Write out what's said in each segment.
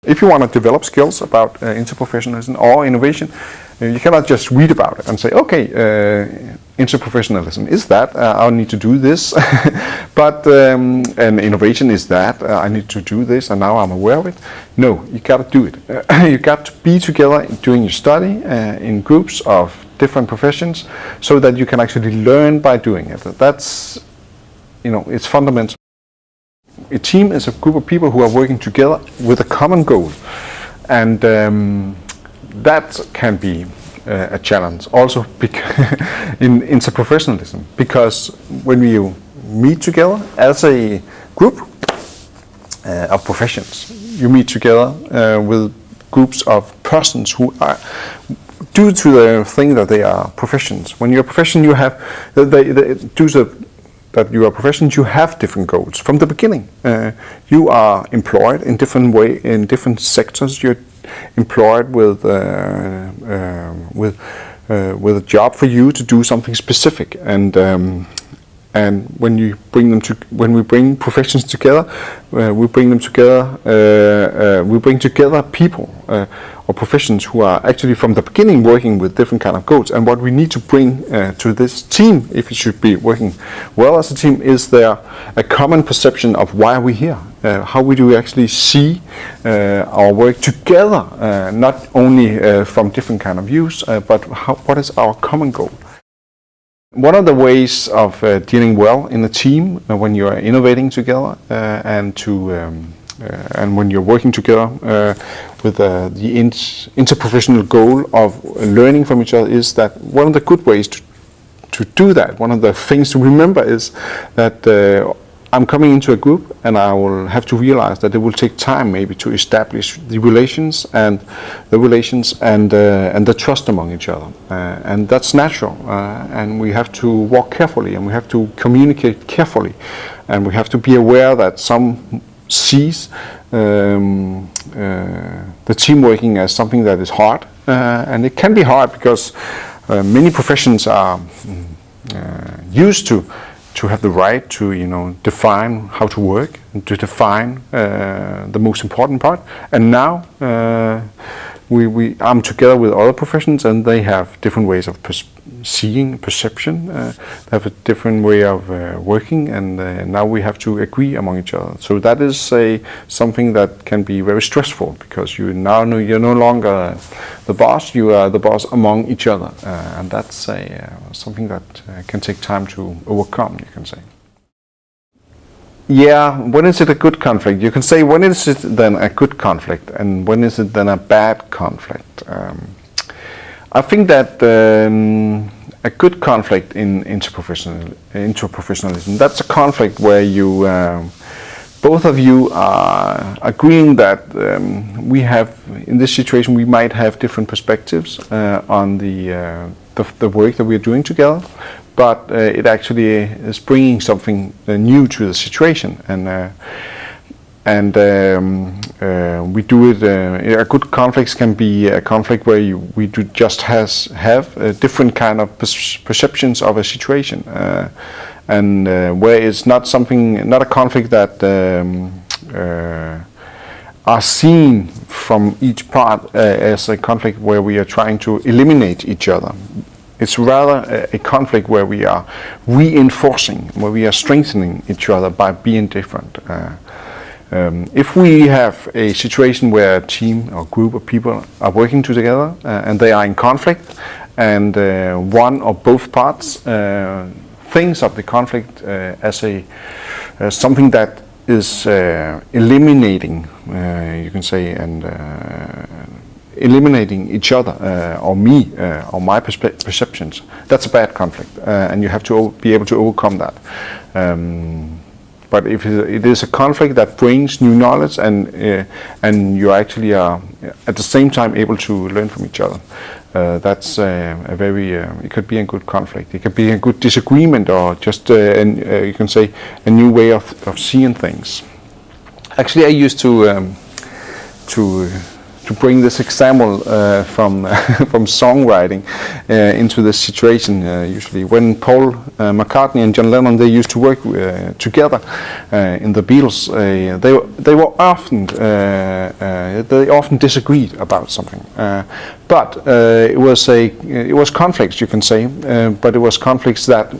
if you want to develop skills about interprofessionalism or innovation, you cannot just read about it and say, okay, interprofessionalism is that, I need to do this, but and innovation is that, I need to do this, and now I'm aware of it. No, you got to do it. You got to be together during your study in groups of different professions, so that you can actually learn by doing it. That's, it's fundamental. A team is a group of people who are working together with a common goal, and that can be a challenge also in interprofessionalism, because when you meet together as a group of professions, you meet together with groups of persons who are, due to the thing that they are professions. When you're a profession, you have that you are professions, you have different goals from the beginning. You are employed in different sectors. You're employed with a job for you to do something specific, and when we bring professions together, we bring together people or professions who are actually from the beginning working with different kind of goals. And what we need to bring to this team, if it should be working well as a team, is there a common perception of why we're here. How do we actually see our work together, not only from different kind of views, but what is our common goal? One of the ways of dealing well in a team when you are innovating together and when you're working together with the interprofessional goal of learning from each other, is that one of the good ways to do that, one of the things to remember, is that I'm coming into a group, and I will have to realize that it will take time maybe to establish the relations and the trust among each other, and that's natural. And we have to walk carefully, and we have to communicate carefully, and we have to be aware that some sees the team working as something that is hard, and it can be hard because many professions are used to have the right to define how to work and to define the most important part. And now I'm together with other professions, and they have different ways of seeing, perception. They have a different way of working, and now we have to agree among each other. So that is something that can be very stressful, because you're no longer the boss. You are the boss among each other, and that's something that can take time to overcome, you can say. Yeah, when is it a good conflict? You can say, when is it then a good conflict, and when is it then a bad conflict? I think that a good conflict in interprofessionalism, that's a conflict where you, both of you are agreeing that we have, in this situation, we might have different perspectives on the work that we're doing together, but it actually is bringing something new to the situation, and we do it. A good conflict can be a conflict where we do just have different kind of perceptions of a situation, and where it's not a conflict that are seen from each part as a conflict where we are trying to eliminate each other. It's rather a conflict where we are reinforcing, where we are strengthening each other by being different. If we have a situation where a team or group of people are working together and they are in conflict, and one or both parts thinks of the conflict as something that is eliminating, you can say, and eliminating each other, or me, or my perceptions, that's a bad conflict, and you have to be able to overcome that. But if it is a conflict that brings new knowledge, and you actually are at the same time able to learn from each other, that's it could be a good conflict. It could be a good disagreement, or just you can say a new way of seeing things. Actually, I used to bring this example from from songwriting into this situation. Usually, when Paul McCartney and John Lennon, they used to work together in the Beatles, they were often they often disagreed about something, but it was conflicts, you can say, but it was conflicts that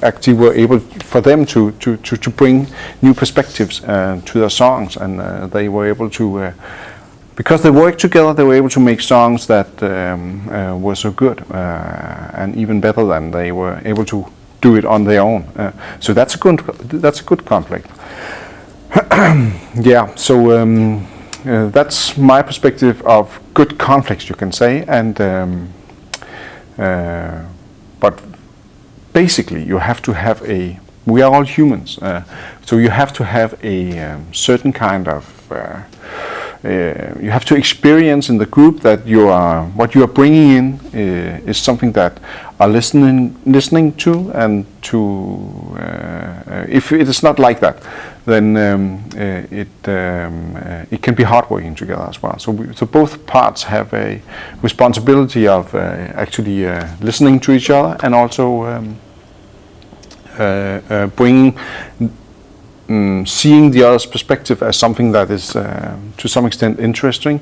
actually were able for them to bring new perspectives to their songs, and they were able to. Because they worked together, they were able to make songs that were so good and even better than they were able to do it on their own. So that's a good conflict. Yeah. So that's my perspective of good conflicts, you can say. And but basically, you have to have a. We are all humans, so you have to have a certain kind of. You have to experience in the group that what you are bringing in is something that are listening to, and to if it is not like that, then it can be hard working together as well. So both parts have a responsibility of actually listening to each other, and also bringing. Seeing the other's perspective as something that is to some extent interesting,